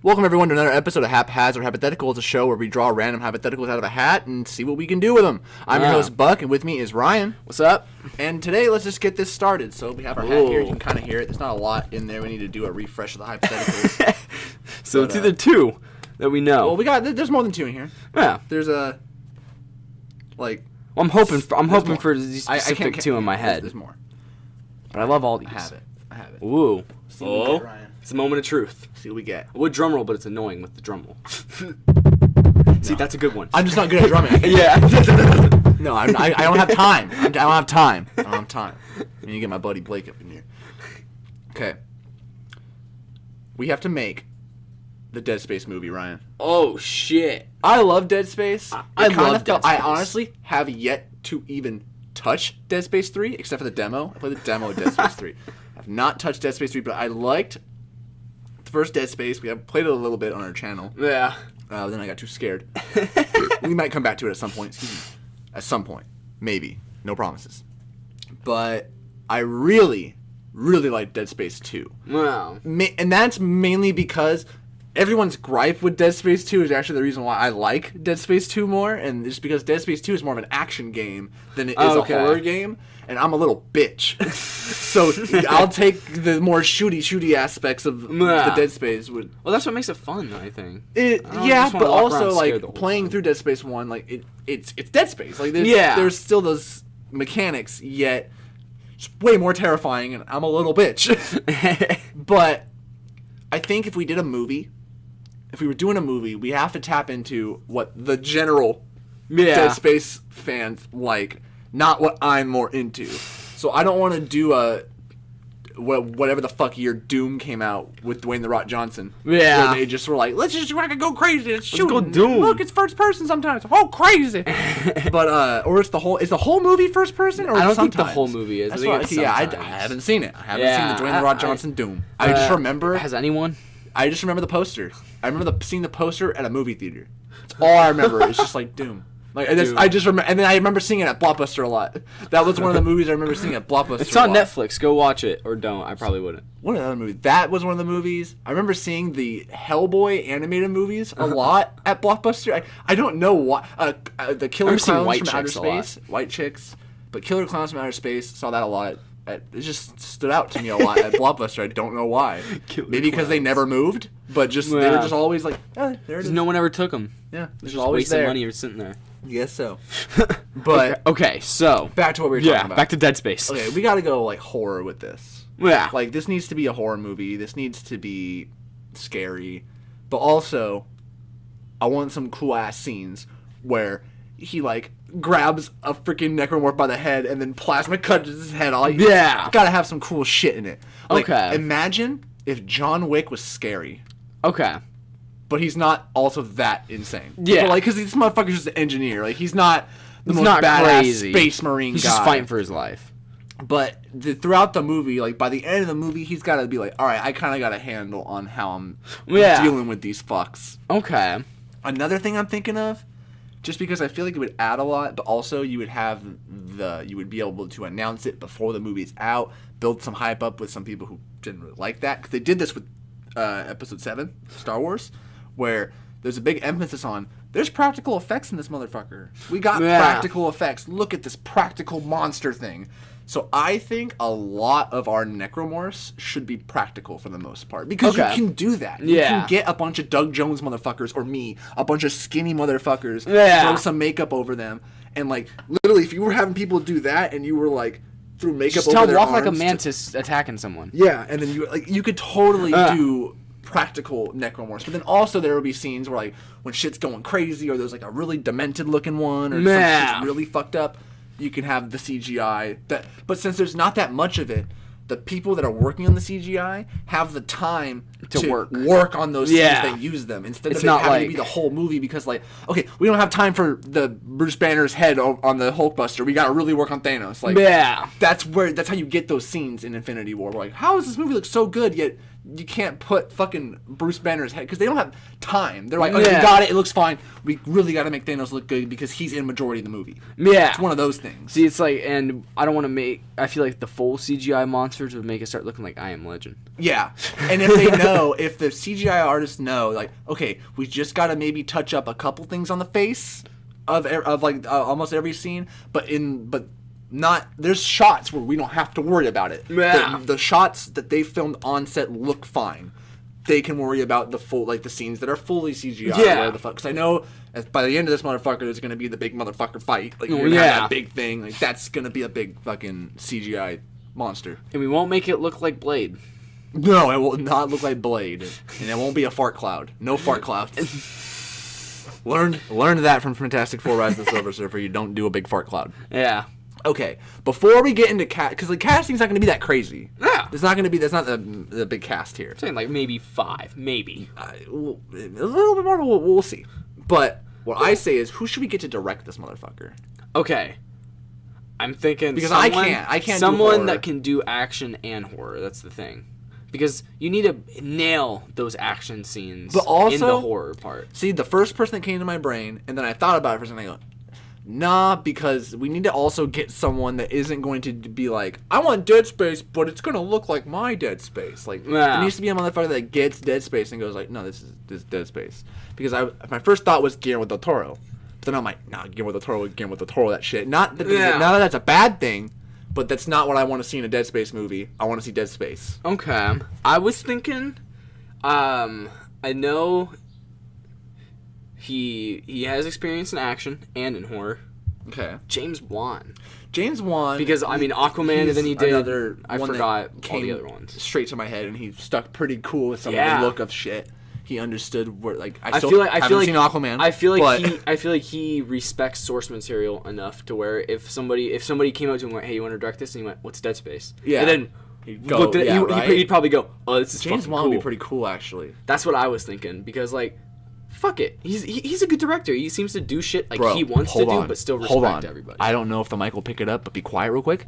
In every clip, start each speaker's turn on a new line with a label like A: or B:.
A: Welcome everyone to another episode of Haphazard Hypotheticals, a show where we draw random hypotheticals out of a hat and see what we can do with them. I'm your host Buck, and with me is Ryan.
B: What's up?
A: And today, let's just get this started. So we have our hat here. You can kind of hear it. There's not a lot in there. We need to do a refresh of the hypotheticals.
B: So it's either two that we know.
A: Well, there's more than two in here.
B: Yeah.
A: There's a
B: Well, I'm hoping for these specific two in my head.
A: There's more.
B: But I love all these.
A: I have it.
B: Ooh.
A: See what we get, Ryan.
B: It's a moment of truth.
A: See what we get.
B: I would drum roll, but it's annoying with the drum roll. See, that's a good one.
A: I'm just not good at drumming.
B: Yeah.
A: No, I don't have time. I don't have time. I need to get my buddy Blake up in here. Okay. We have to make the Dead Space movie, Ryan.
B: Oh, shit.
A: I love Dead Space.
B: I love Dead Space.
A: I honestly have yet to even touch Dead Space 3, except for the demo. I played the demo of Dead Space 3. I've not touched Dead Space 3, but I liked the first Dead Space. We have played it a little bit on our channel.
B: Yeah.
A: Then I got too scared. We might come back to it at some point. Excuse me. At some point. Maybe. No promises. But I really, really like Dead Space 2.
B: Wow.
A: And that's mainly because everyone's gripe with Dead Space 2 is actually the reason why I like Dead Space 2 more, and it's because Dead Space 2 is more of an action game than it is a horror game, and I'm a little bitch. So I'll take the more shooty aspects of the Dead Space.
B: Well, that's what makes it fun, I think.
A: But also, like, playing through Dead Space 1, like, it's Dead Space. Like, there's still those mechanics, yet it's way more terrifying, and I'm a little bitch. But I think if we did a movie, if we were doing a movie, we have to tap into what the general Dead Space fans like, not what I'm more into. So I don't want to do whatever the fuck year Doom came out with Dwayne The Rock Johnson.
B: Yeah.
A: Where they just were like, let's just go crazy. Let's shoot.
B: Go Doom.
A: Look, it's first person sometimes. Oh, crazy. But or is the whole movie first person? Or
B: I don't
A: sometimes?
B: think the whole movie is.
A: I haven't seen it. I haven't seen the Dwayne The Rock Johnson Doom. I just remember.
B: Has anyone?
A: I just remember the poster. I remember seeing the poster at a movie theater. That's all I remember. It's just like Doom. Like I just remember, and then I remember seeing it at Blockbuster a lot. That was one of the movies I remember seeing at Blockbuster.
B: It's on Netflix. Go watch it, or don't. I probably wouldn't.
A: One of the other movies. That was one of the movies. I remember seeing the Hellboy animated movies a lot at Blockbuster. I don't know why. The Killer Clowns from Outer Space, White Chicks, but Killer Clowns from Outer Space, saw that a lot. It just stood out to me a lot at Blockbuster. I don't know why. Maybe because they never moved, but just they were just always like, there it is.
B: No one ever took them.
A: Yeah,
B: they're just always wasting money or sitting there.
A: Yes, so. But
B: okay, so
A: back to what we were talking about.
B: Yeah, back to Dead Space.
A: Okay, we got to go like horror with this.
B: Yeah,
A: like this needs to be a horror movie. This needs to be scary, but also, I want some cool ass scenes where he like grabs a freaking necromorph by the head and then plasma cuts his head off.
B: Yeah,
A: gotta have some cool shit in it. Like,
B: okay,
A: imagine if John Wick was scary.
B: Okay.
A: But he's not also that insane.
B: Yeah.
A: But, like, because this motherfucker's just an engineer. Like, he's not the most badass crazy space marine
B: he's
A: guy.
B: He's just fighting for his life.
A: But throughout the movie, like, by the end of the movie, he's got to be like, all right, I kind of got a handle on how I'm dealing with these fucks.
B: Okay.
A: Another thing I'm thinking of, just because I feel like it would add a lot, but also you would be able to announce it before the movie's out, build some hype up with some people who didn't really like that. Because they did this with Episode 7, Star Wars, where there's a big emphasis on there's practical effects in this motherfucker. We got practical effects. Look at this practical monster thing. So I think a lot of our necromorphs should be practical for the most part. Because you can do that. You can get a bunch of Doug Jones motherfuckers, or me, a bunch of skinny motherfuckers, throw some makeup over them, and like literally if you were having people do that and you were like threw makeup over their arms.
B: Just walk like a mantis attacking someone.
A: Yeah, and then you could totally do practical necromorphs, but then also there will be scenes where like when shit's going crazy or there's like a really demented looking one or some shit's really fucked up, you can have the CGI but since there's not that much of it, the people that are working on the CGI have the time to work on those scenes that use them instead of it having to be the whole movie because like, okay, we don't have time for the Bruce Banner's head on the Hulkbuster. We got to really work on Thanos. Like, that's how you get those scenes in Infinity War. We're like, how does this movie look so good yet you can't put fucking Bruce Banner's head because they don't have time. They're like, oh, we got it. It looks fine. We really got to make Thanos look good because he's in majority of the movie.
B: Yeah,
A: it's one of those things.
B: See, it's like, and I don't want to make. I feel like the full CGI monsters would make it start looking like I Am Legend.
A: Yeah, and if they know, if the CGI artists know, like, okay, we just got to maybe touch up a couple things on the face of like almost every scene, but not, there's shots where we don't have to worry about it.
B: Yeah.
A: The shots that they filmed on set look fine. They can worry about the full, like the scenes that are fully CGI.
B: Yeah.
A: Because I know by the end of this motherfucker, there's gonna be the big motherfucker fight. Like you're gonna have that big thing. Like that's gonna be a big fucking CGI monster.
B: And we won't make it look like Blade.
A: No, it will not look like Blade, and it won't be a fart cloud. No fart clouds. Learned that from Fantastic Four: Rise of the Silver Surfer. You don't do a big fart cloud.
B: Yeah.
A: Okay, before we get into because the casting's not going to be that crazy.
B: Yeah.
A: It's not going to be. That's not the big cast here.
B: I'm saying like maybe 5, maybe.
A: A little bit more. We'll see. But what I say is, who should we get to direct this motherfucker?
B: Okay. I'm thinking
A: because
B: someone,
A: I can't.
B: Someone that can do action and horror. That's the thing. Because you need to nail those action scenes
A: but also,
B: in the horror part.
A: See, the first person that came to my brain, and then I thought about it for a second, I go, nah, because we need to also get someone that isn't going to be like, I want Dead Space, but it's going to look like my Dead Space. Like, There needs to be a motherfucker that gets Dead Space and goes like, no, this is Dead Space. Because my first thought was Guillermo del Toro. But then I'm like, nah, Guillermo del Toro, that shit. Not that that's a bad thing, but that's not what I want to see in a Dead Space movie. I want to see Dead Space.
B: Okay. I was thinking, I know he has experience in action and in horror.
A: Okay.
B: James Wan.
A: Because
B: I mean Aquaman, and then he did
A: another.
B: I forgot all the other ones.
A: Straight to my head, and he stuck pretty cool with some of the look of shit. He understood where like I feel like seen Aquaman.
B: I feel like he respects source material enough to where if somebody came up to him and went, hey, you want to direct this? And he went, what's Dead Space?
A: Yeah.
B: And then he'd probably go, oh, this is
A: James Wan
B: cool.
A: would be pretty cool actually.
B: That's what I was thinking because like. Fuck it. He's a good director. He seems to do shit like he wants to do, but still respect everybody.
A: I don't know if the mic will pick it up, but be quiet real quick.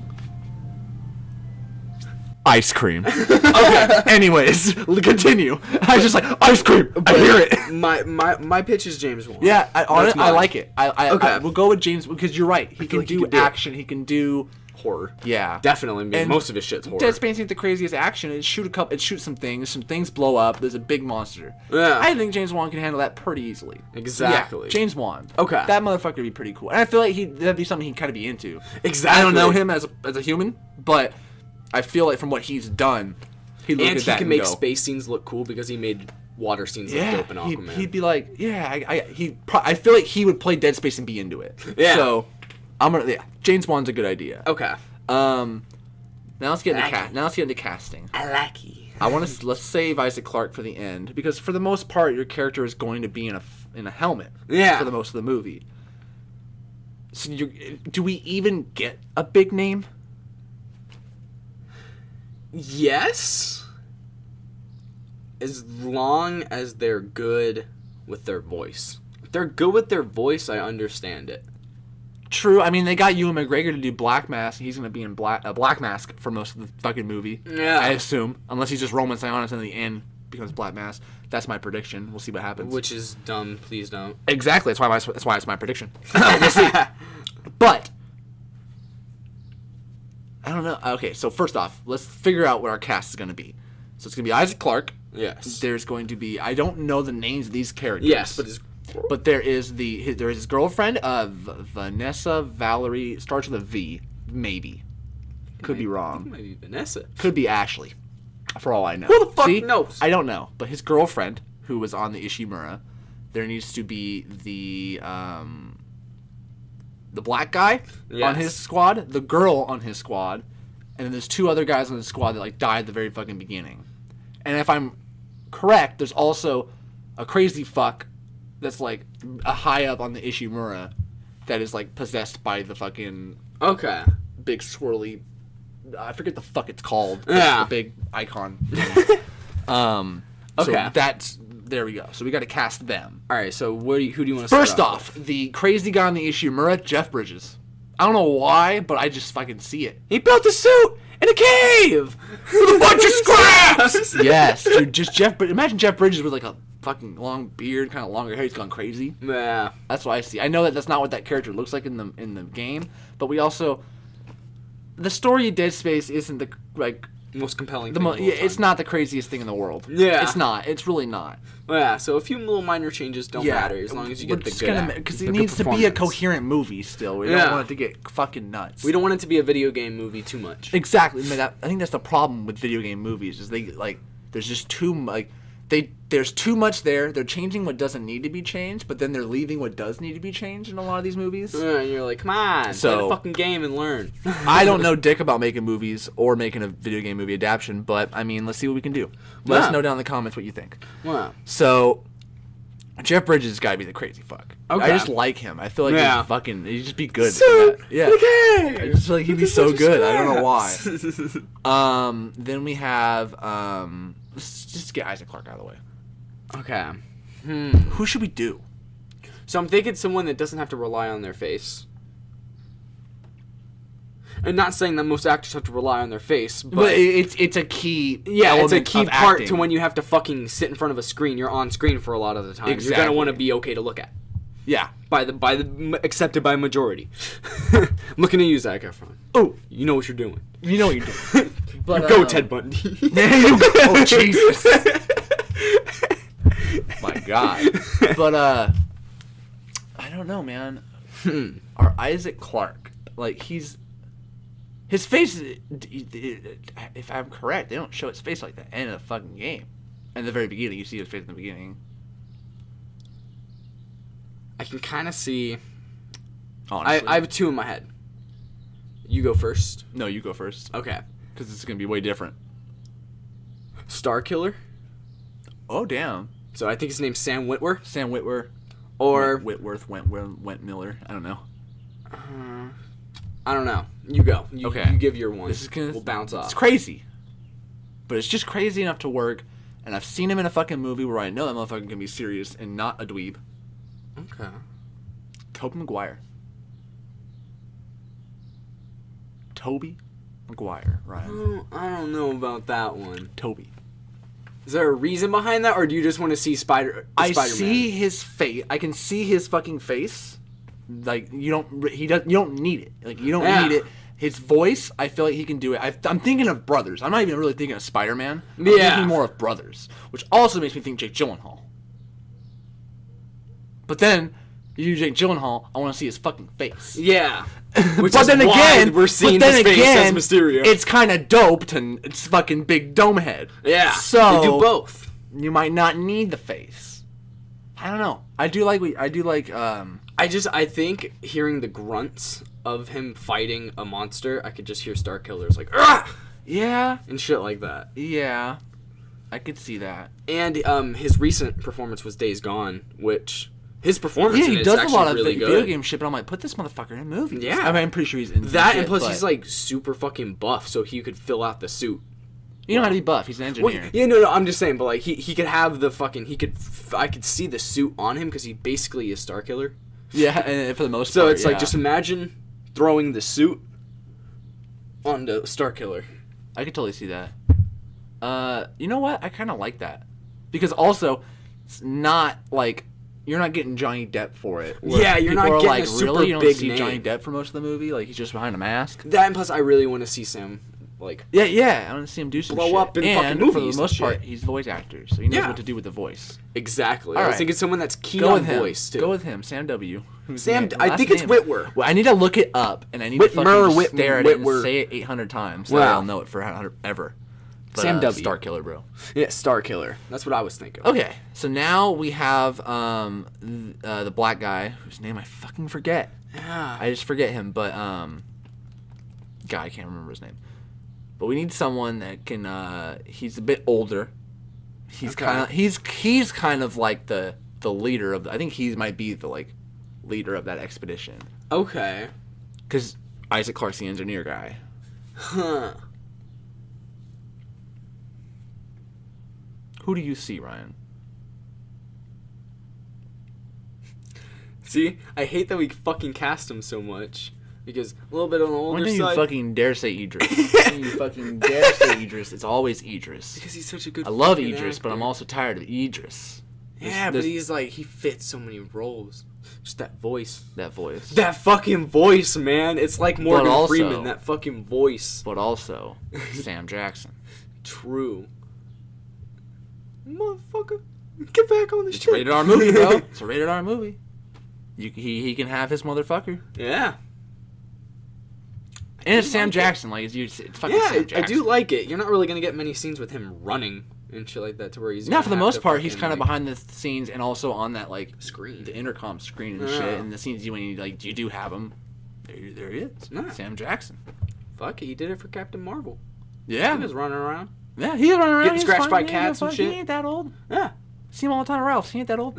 A: Ice cream. Okay. Anyways, continue. I was just like ice cream. I hear it.
B: My pitch is James Wan.
A: Yeah, I like it. I we'll go with James because you're right. He can do action. He can do
B: horror.
A: Yeah,
B: definitely. I mean, most of his shit's horror.
A: Dead Space ain't the craziest action. It shoots some things blow up. There's a big monster.
B: Yeah,
A: I think James Wan can handle that pretty easily.
B: Exactly.
A: Yeah, James Wan.
B: Okay,
A: that motherfucker would be pretty cool, and I feel like that'd be something he'd kind of be into.
B: Exactly.
A: I don't know him as a human, but I feel like from what he's done, he
B: can make space scenes look cool because he made water scenes look dope in Aquaman.
A: He'd be like, I feel like he would play Dead Space and be into it.
B: Yeah.
A: So James Wan's a good idea.
B: Okay.
A: Now let's get into casting.
B: I like it.
A: Let's save Isaac Clarke for the end because for the most part your character is going to be in a helmet.
B: Yeah.
A: For the most of the movie. So do we even get a big name?
B: Yes. As long as they're good with their voice. If they're good with their voice, I understand it.
A: True. I mean, they got Ewan McGregor to do Black Mask. He's going to be in Black Mask for most of the fucking movie.
B: Yeah.
A: I assume. Unless he's just Roman Sionis and in the end becomes Black Mask. That's my prediction. We'll see what happens.
B: Which is dumb. Please don't.
A: Exactly. That's why it's my prediction. We'll see. But I don't know. Okay, so first off, let's figure out what our cast is going to be. So it's going to be Isaac Clarke.
B: Yes.
A: There's going to be... I don't know the names of these characters.
B: Yes,
A: but there is his girlfriend, Vanessa Valerie, starts with a V, maybe. Could be wrong.
B: I think it might be Vanessa.
A: Could be Ashley, for all I know.
B: Who the fuck knows?
A: I don't know. But his girlfriend, who was on the Ishimura, there needs to be the black guy on his squad, the girl on his squad, and then there's 2 other guys on his squad that like died at the very fucking beginning. And if I'm correct, there's also a crazy fuck that's like a high up on the Ishimura that is like possessed by the fucking big swirly, I forget the fuck it's called.
B: Yeah.
A: The big icon.
B: Okay.
A: So there we go. So we got to cast them.
B: All right. So who do you want to
A: First off, the crazy guy on the Ishimura, Jeff Bridges. I don't know why, but I just fucking see it.
B: He built a suit in a cave
A: With a bunch of scraps! Yes, dude, just but imagine Jeff Bridges with like a fucking long beard, kind of longer hair. He's gone crazy.
B: Yeah.
A: That's what I see. I know that that's not what that character looks like in the game, but we also... The story of Dead Space isn't the, like...
B: Most compelling
A: the
B: thing.
A: yeah, it's not the craziest thing in the world.
B: Yeah.
A: It's not. It's really not.
B: Yeah, so a few little minor changes don't matter as long as you get the good
A: because it needs to be a coherent movie still. We don't want it to get fucking nuts.
B: We don't want it to be a video game movie too much.
A: Exactly. I think that's the problem with video game movies is they like there's just there's too much there. They're changing what doesn't need to be changed, but then they're leaving what does need to be changed in a lot of these movies.
B: Yeah, and you're like, come on, play the fucking game and learn.
A: I don't know dick about making movies or making a video game movie adaptation, but I mean, let's see what we can do. Let us know down in the comments what you think.
B: Wow.
A: So, Jeff Bridges has got to be the crazy fuck.
B: Okay.
A: I just like him. I feel like he'd just be good.
B: So,
A: yeah.
B: Okay.
A: I just feel like he'd be so good. I don't know why. Then we have let's just get Isaac Clarke out of the way.
B: Okay.
A: Who should we do?
B: So I'm thinking someone that doesn't have to rely on their face. And not saying that most actors have to rely on their face, but
A: it's a key.
B: Yeah, it's a key part
A: acting.
B: to when you have to fucking sit in front of a screen. You're on screen for a lot of the time.
A: Exactly.
B: You're gonna want to be okay to look at.
A: Yeah.
B: By the accepted by majority. Looking at you, Zac Efron.
A: Oh,
B: you know what you're doing.
A: You know what you're doing. But,
B: you go, Ted Bundy.
A: There you go. Oh, Jesus. My God. But I don't know, man. Our Isaac Clarke, like his face. If I'm correct, they don't show his face like that in the fucking game. In the very beginning, you see his face in the beginning.
B: I can kind of see.
A: Honestly.
B: I have two in my head. You go first.
A: No, you go first.
B: Okay.
A: Because it's gonna be way different.
B: Starkiller.
A: Oh damn.
B: So I think his name's Sam Witwer.
A: Sam Witwer.
B: Or
A: Whitworth, Went Miller. I don't know.
B: I don't know. You go.
A: Okay.
B: You give your one.
A: We'll
B: bounce off.
A: It's crazy. But it's just crazy enough to work. And I've seen him in a fucking movie where I know that motherfucker can be serious and not a dweeb.
B: Okay.
A: Tobey Maguire. Tobey Maguire, Ryan.
B: I don't know about that one.
A: Toby.
B: Is there a reason behind that, or do you just want to see Spider-Man?
A: I see his face. I can see his fucking face. Like you don't need it. Like you don't need it. His voice, I feel like he can do it. I'm thinking of Brothers. I'm not even really thinking of Spider-Man. I'm thinking more of Brothers, which also makes me think Jake Gyllenhaal. But then you do Jake Gyllenhaal, I want to see his fucking face.
B: Yeah.
A: Which but then again,
B: we're seeing his face as Mysterio.
A: It's kind of dope to it's fucking big dome head.
B: Yeah.
A: So
B: they do both.
A: You might not need the face. I don't know. I
B: think hearing the grunts of him fighting a monster, I could just hear Starkiller's like, "Argh!"
A: Yeah,
B: and shit like that.
A: Yeah, I could see that.
B: And his recent performance was Days Gone, which his performance
A: he does a lot of
B: really
A: video game shit. But I'm like, put this motherfucker in movies.
B: Yeah,
A: I mean, I'm pretty sure he's in
B: that, and plus he's like super fucking buff, so he could fill out the suit.
A: You don't have to be buff. He's an engineer.
B: Well, yeah, no, I'm just saying, but like he could have the fucking I could see the suit on him because he basically is Starkiller.
A: Yeah, and for the most part.
B: So it's like just imagine throwing the suit onto Starkiller.
A: I could totally see that. You know what? I kind of like that because also it's not like you're not getting Johnny Depp for it.
B: Yeah, you're not getting
A: like,
B: a super
A: really? You don't
B: big
A: see
B: name.
A: Johnny Depp for most of the movie. Like he's just behind a mask.
B: That and plus, I really want to see Sam. Like
A: yeah, I want to see him do some
B: blow
A: shit.
B: up in
A: and
B: fucking movies.
A: For the most part, he's the voice actor, so he knows what to do with the voice.
B: Exactly.
A: All
B: I was
A: right.
B: thinking someone that's keen on voice too.
A: Go with him, Sam W.
B: I think it's Witwer.
A: Well, I need to look it up, and I need to fucking stare at it and say it 800 times, so I'll know it for ever. But,
B: Sam W.
A: Starkiller, bro.
B: Yeah, Starkiller. That's what I was thinking.
A: Okay, so now we have the black guy whose name I fucking forget.
B: Yeah.
A: I just forget him, but God, I can't remember his name. But we need someone that can. He's a bit older. He's kind of he's kind of like the leader of. I think he might be the leader of that expedition.
B: Okay.
A: Because Isaac Clarke's the engineer guy.
B: Huh.
A: Who do you see, Ryan?
B: See, I hate that we fucking cast him so much. Because a little bit on the older
A: When do you
B: side.
A: fucking dare say Idris? When you fucking dare say Idris? It's always Idris.
B: Because he's such a good
A: I love
B: fucking
A: Idris, but
B: actor.
A: I'm also tired of Idris.
B: Yeah, but he's like, he fits so many roles. Just that voice.
A: That voice.
B: That fucking voice, man. It's like Morgan
A: also-
B: Freeman, that fucking voice.
A: But also, Sam Jackson.
B: True. Motherfucker. Get back on the
A: It's
B: shit.
A: a rated R movie, bro. It's a rated R movie. He can have his motherfucker.
B: Yeah.
A: And it's Sam
B: like it.
A: Jackson. Like, it's fucking
B: Yeah,
A: Sam Jackson.
B: I do like it. You're not really going to get many scenes with him running and shit like that to where he's
A: Now,
B: gonna
A: for the
B: have
A: most
B: to
A: part, he's
B: fucking,
A: kind of
B: like,
A: behind the scenes and also on that, like,
B: screen.
A: the intercom screen and
B: Yeah.
A: shit. And the scenes when you do have him, there he is.
B: Yeah.
A: Sam Jackson.
B: Fuck it, he did it for Captain Marvel.
A: Yeah.
B: He was running around.
A: Yeah, he's running around.
B: Getting
A: he's
B: scratched
A: fine.
B: by
A: He ain't
B: cats and
A: fuck-
B: shit.
A: He ain't that old.
B: Yeah.
A: See him all the time at Ralph's. He ain't that old.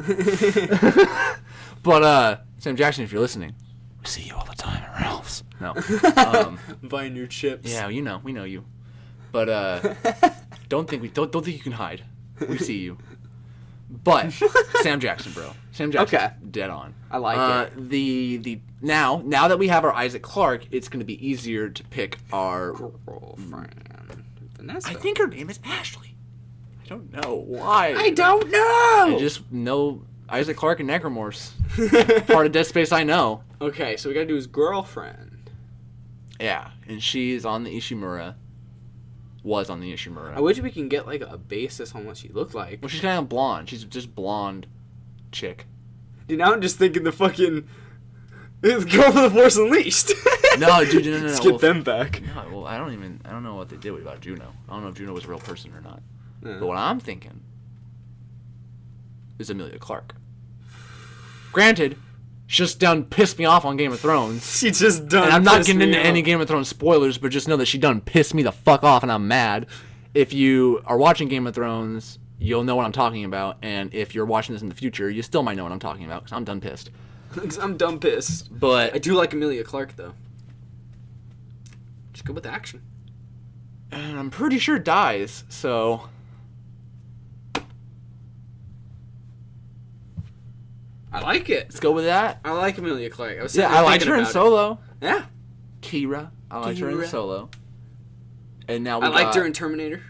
A: But, Sam Jackson, if you're listening, we see you all the time at Ralph's. No.
B: Buying your chips.
A: Yeah, we know you. But don't think you can hide. We see you. But Sam Jackson, bro. Sam Jackson,
B: Okay.
A: dead on.
B: I like
A: it. The now that we have our Isaac Clarke, it's gonna be easier to pick our
B: Girlfriend. Vanessa.
A: I think her name is Ashley. I don't know why.
B: I don't know.
A: I just know Isaac Clarke and Necromorphs. Part of Dead Space I know.
B: Okay, so we gotta do his girlfriend.
A: Yeah, and she's on the Ishimura. Was on the
B: I
A: Ishimura.
B: wish we can get like a basis on what she looked like.
A: Well, she's kind of blonde. She's just blonde chick.
B: Dude, now I'm just thinking the fucking Girl from the Force Unleashed.
A: No, dude, no.
B: Let's
A: Well,
B: get them back.
A: No, well, I don't know what they did about Juno. I don't know if Juno was a real person or not.
B: Yeah.
A: But what I'm thinking is Emilia Clarke. Granted, she just done pissed me off on Game of Thrones.
B: She just done.
A: And I'm not
B: pissed
A: getting
B: me
A: into
B: off.
A: any Game of Thrones spoilers, but just know that she done pissed me the fuck off and I'm mad. If you are watching Game of Thrones, you'll know what I'm talking about. And if you're watching this in the future, you still might know what I'm talking about because I'm done pissed.
B: I'm dumb pissed.
A: But
B: I do like Emilia Clarke though. Just go with action.
A: and I'm pretty sure dies, so
B: I like it.
A: let's go with that.
B: I like Emilia Clarke. I was
A: Yeah,
B: sitting there
A: I liked
B: thinking
A: her in
B: about it.
A: Solo.
B: Yeah.
A: Kira. I liked her in
B: Kira.
A: Solo. And now we
B: I liked
A: got-
B: her in Terminator.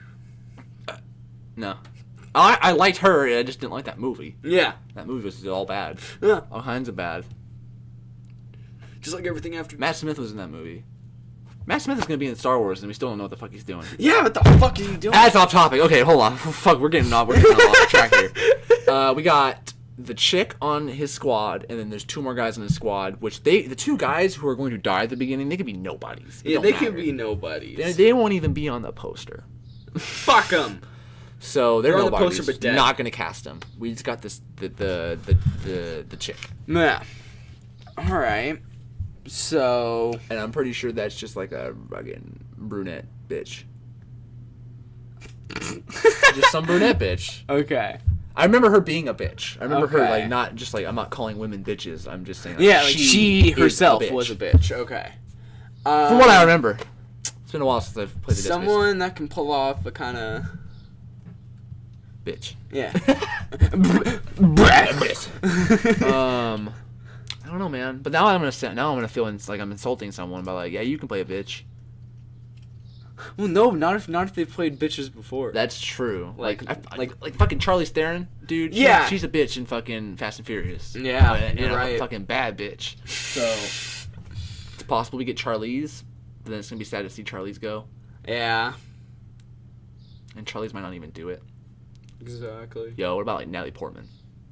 A: No. I liked her, I just didn't like that movie.
B: Yeah.
A: That movie was all bad.
B: Yeah.
A: All kinds of bad.
B: Just like everything after.
A: Matt Smith was in that movie. Matt Smith is going to be in Star Wars, and we still don't know what the fuck he's doing.
B: Yeah, what the fuck are you doing?
A: That's off topic. Okay, hold on. Fuck, we're getting off track here. We got the chick on his squad, and then there's two more guys on his squad, which the two guys who are going to die at the beginning, they could be nobodies. It
B: Yeah,
A: don't
B: they
A: matter.
B: could be nobodies.
A: They won't even be on the poster.
B: Fuck them.
A: So they're
B: They're on the
A: nobodies.
B: poster, but dead.
A: Not going to cast them. We just got this the chick.
B: Yeah. All right. So.
A: And I'm pretty sure that's just like a fucking brunette bitch. Just some brunette bitch.
B: Okay.
A: I remember her being a bitch. I remember her
B: Okay.
A: like not just like I'm not calling women bitches. I'm just saying. Like,
B: Yeah, like she
A: is
B: herself
A: bitch.
B: was a bitch. Okay.
A: From what I remember, it's been a while since I've played the Dead Space.
B: Someone that can pull off a kind of.
A: Bitch.
B: Yeah.
A: I don't know, man. But now I'm gonna feel like I'm insulting someone by like, yeah, you can play a bitch.
B: Well, no, not if they've played bitches before.
A: That's true.
B: Like
A: fucking Charlize Theron, dude.
B: Yeah.
A: She's a bitch in fucking Fast and Furious.
B: Yeah,
A: and
B: you're
A: a
B: right.
A: fucking bad bitch. So it's possible we get Charlize, but then it's gonna be sad to see Charlize go,
B: Yeah.
A: and Charlize might not even do it.
B: Exactly.
A: Yo, what about like Natalie Portman?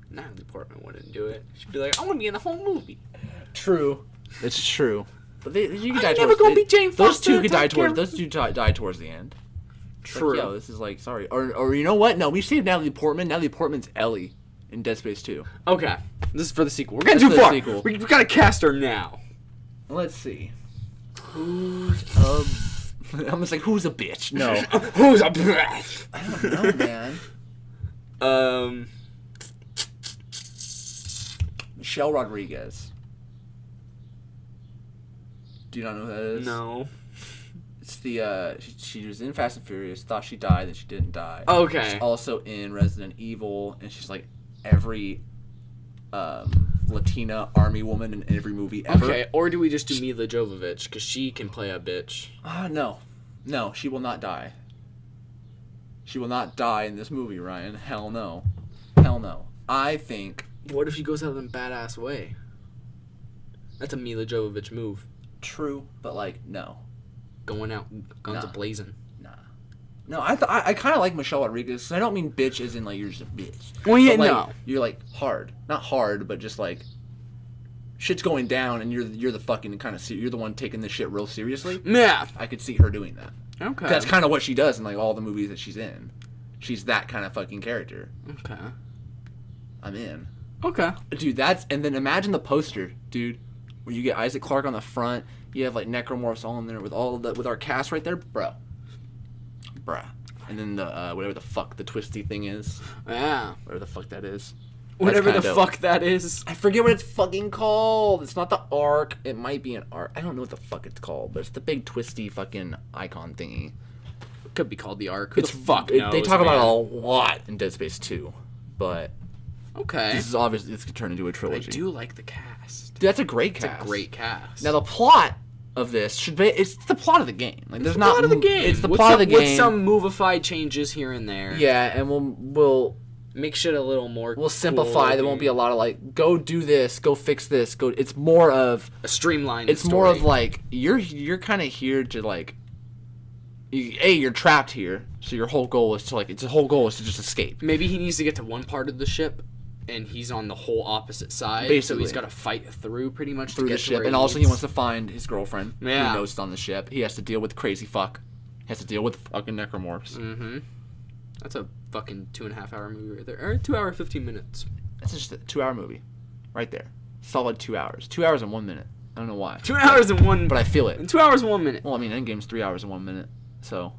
B: Natalie Portman wouldn't do it. She'd be like, I want to be in the whole movie.
A: True. It's true. But you could die
B: I'm
A: towards
B: never gonna be Jane
A: Those
B: Foster.
A: two could die
B: Don't care.
A: towards. Those two die towards the end.
B: True.
A: Like, yo, this is like sorry. Or you know what? No, we saved Natalie Portman. Natalie Portman's Ellie in Dead Space 2.
B: Okay. This is for the sequel. We're getting
A: That's
B: too
A: for the
B: far.
A: sequel.
B: We gotta cast her now.
A: Let's see. Who's a? I'm just like, who's a bitch? No,
B: Who's a bitch?
A: I don't know, man. Michelle Rodriguez. Do you not know who that is?
B: No.
A: It's the she was in Fast and Furious. Thought she died, then she didn't die.
B: Okay.
A: She's also in Resident Evil, and she's like every Latina army woman in every movie ever.
B: Okay, or do we just do Mila Jovovich, because she can play a bitch?
A: No. No, she will not die. She will not die in this movie, Ryan. Hell no. Hell no. I think...
B: What if she goes out in a badass way? That's a Mila Jovovich move.
A: True, but, like, no.
B: Going out, guns a-blazing.
A: Nah. No, I kind of like Michelle Rodriguez. I don't mean bitch as in, like, you're just a bitch.
B: Well, yeah,
A: but, like,
B: no.
A: You're, like, hard. Not hard, but just, like... Shit's going down, and you're the fucking kind of... You're the one taking this shit real seriously.
B: Yeah.
A: I could see her doing that.
B: Okay.
A: That's kind of what she does in, like, all the movies that she's in. She's that kind of fucking character.
B: Okay.
A: I'm in.
B: Okay.
A: Dude, and then imagine the poster, dude, where you get Isaac Clarke on the front, you have like necromorphs all in there with with our cast right there, bruh. And then the whatever the fuck the twisty thing is.
B: Yeah.
A: Whatever the fuck that is.
B: Whatever the fuck that is.
A: I forget what it's fucking called. It's not the arc. It might be an arc. I don't know what the fuck it's called, but it's the big twisty fucking icon thingy.
B: It could be called the arc.
A: It's fuck. They talk about it a lot in Dead Space 2, but.
B: Okay.
A: This is obviously this could turn into a trilogy.
B: I do like the cast.
A: Dude, that's a great cast.
B: It's a great cast.
A: Now the plot of this should be it's the plot of the game. Like
B: It's the plot of the game.
A: It's the plot of the game.
B: With some movified changes here and there.
A: Yeah, and we'll
B: make shit a little more
A: we'll simplify. There won't be a lot of like go do this, go fix this, go it's more of
B: a streamlined
A: It's
B: story.
A: more of like you're kind of here to like you're trapped here. So your whole goal is to just escape.
B: Maybe he needs to get to one part of the ship and he's on the whole opposite side.
A: Basically.
B: So he's got to fight through pretty much
A: through
B: to get
A: the
B: to
A: ship.
B: where
A: And also he wants to find his girlfriend who knows it's on the ship. He has to deal with crazy fuck. He has to deal with fucking necromorphs.
B: Mm-hmm. That's a fucking 2.5 hour movie right there. Or 2 hour 15 minutes.
A: That's just a 2 hour movie. Right there. Solid 2 hours. 2 hours and 1 minute. I don't know why.
B: 2 hours and 1
A: But I feel it.
B: 2 hours and 1 minute.
A: Well, I mean, Endgame's 3 hours and 1 minute. So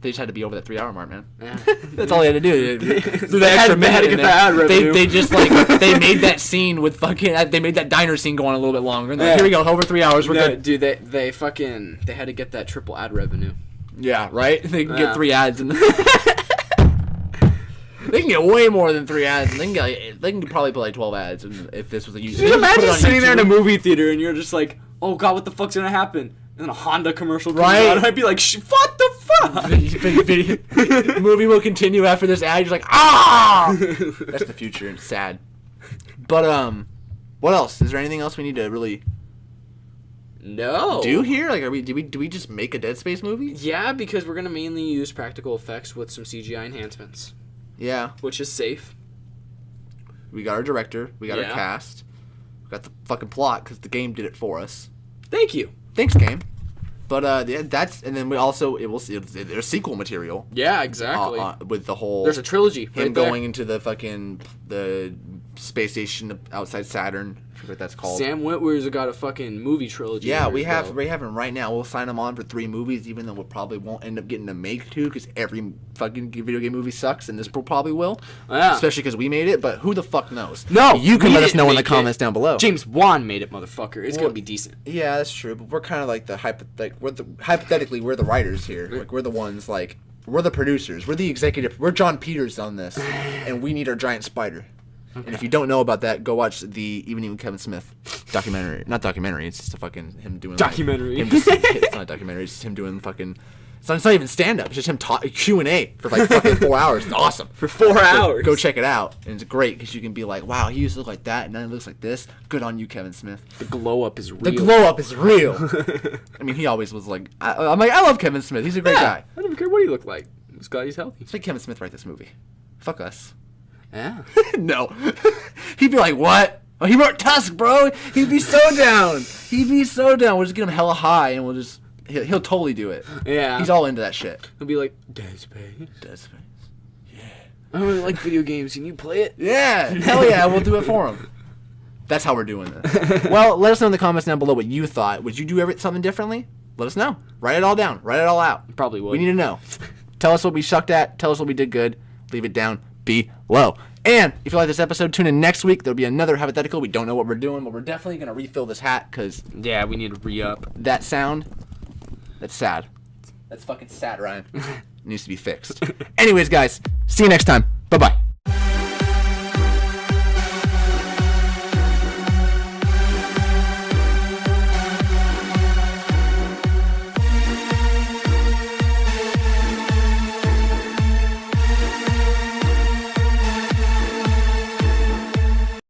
A: they just had to be over that 3 hour mark, man. Yeah. That's all they had to do. Through that extra minute,
B: had to get the ad revenue.
A: They just like they made that scene with fucking. They made that diner scene go on a little bit longer. And like, here we go, over 3 hours. We're good.
B: Dude, they had to get that triple ad revenue.
A: Yeah, right. They can get 3 ads and they can get way more than 3 ads. And they can probably put like 12 ads. And if this was a YouTube,
B: Just imagine sitting there in a movie theater and you're just like, oh god, what the fuck's gonna happen? And then a Honda commercial comes out, and I'd be like, what the fuck?
A: Movie will continue after this ad. You're like, ah! That's the future, and it's sad. But what else? Is there anything else we need to really do here? Like, do we just make a Dead Space movie?
B: Yeah, because we're gonna mainly use practical effects with some CGI enhancements. Yeah, which is safe.
A: We got our director. We got our cast. We got the fucking plot because the game did it for us.
B: Thank you.
A: Thanks, game. But that's and then we also there's sequel material.
B: Yeah, exactly.
A: With the whole
B: there's a trilogy.
A: Him going into the space station outside Saturn. I forget what that's called.
B: Sam Witwer's got a fucking movie trilogy.
A: Yeah, we have him right now. We'll sign him on for 3 movies, even though we probably won't end up getting to make 2 because every fucking video game movie sucks, and this probably will. Yeah. Especially because we made it, but who the fuck knows?
B: No,
A: you can let us know in the comments down below.
B: James Wan made it, motherfucker. It's gonna be decent.
A: Yeah, that's true. But we're kind of like hypothetically we're the writers here. Like we're the ones like we're the producers. We're the executive. We're John Peters on this, and we need our giant spider. Okay. And if you don't know about that, go watch the Evening with Kevin Smith documentary. Not documentary. It's just a fucking him doing
B: documentary.
A: It's not a documentary. It's just him doing fucking. It's not even stand up. It's just him Q&A for like fucking 4 hours. It's awesome.
B: For 4 hours.
A: Go check it out. And it's great because you can be like, wow, he used to look like that, and now he looks like this. Good on you, Kevin Smith.
B: The glow up is real.
A: The glow up is real. I mean, he always was like, I'm like, I love Kevin Smith. He's a great guy.
B: I don't care what he looked like. I'm just glad he's healthy.
A: Let's make Kevin Smith write this movie. Fuck us.
B: Yeah.
A: No. He'd be like, what? Oh, he wrote Tusk, bro. He'd be so down. He'd be so down. We'll just get him hella high, and we'll just... He'll totally do it. Yeah. He's all into that shit.
B: He'll be like, Dead Space.
A: Dead Space. Yeah.
B: I really like video games. Can you play it?
A: Yeah. Hell yeah. We'll do it for him. That's how we're doing this. Well, let us know in the comments down below what you thought. Would you do something differently? Let us know. Write it all down. Write it all out.
B: Probably would.
A: We need to know. Tell us what we sucked at. Tell us what we did good. Leave it down below. And if you like this episode, tune in next week. There'll be another hypothetical. We don't know what we're doing, but we're definitely going to refill this hat because...
B: Yeah, we need to re-up.
A: That sound, that's sad. That's fucking sad, Ryan. It needs to be fixed. Anyways, guys, see you next time.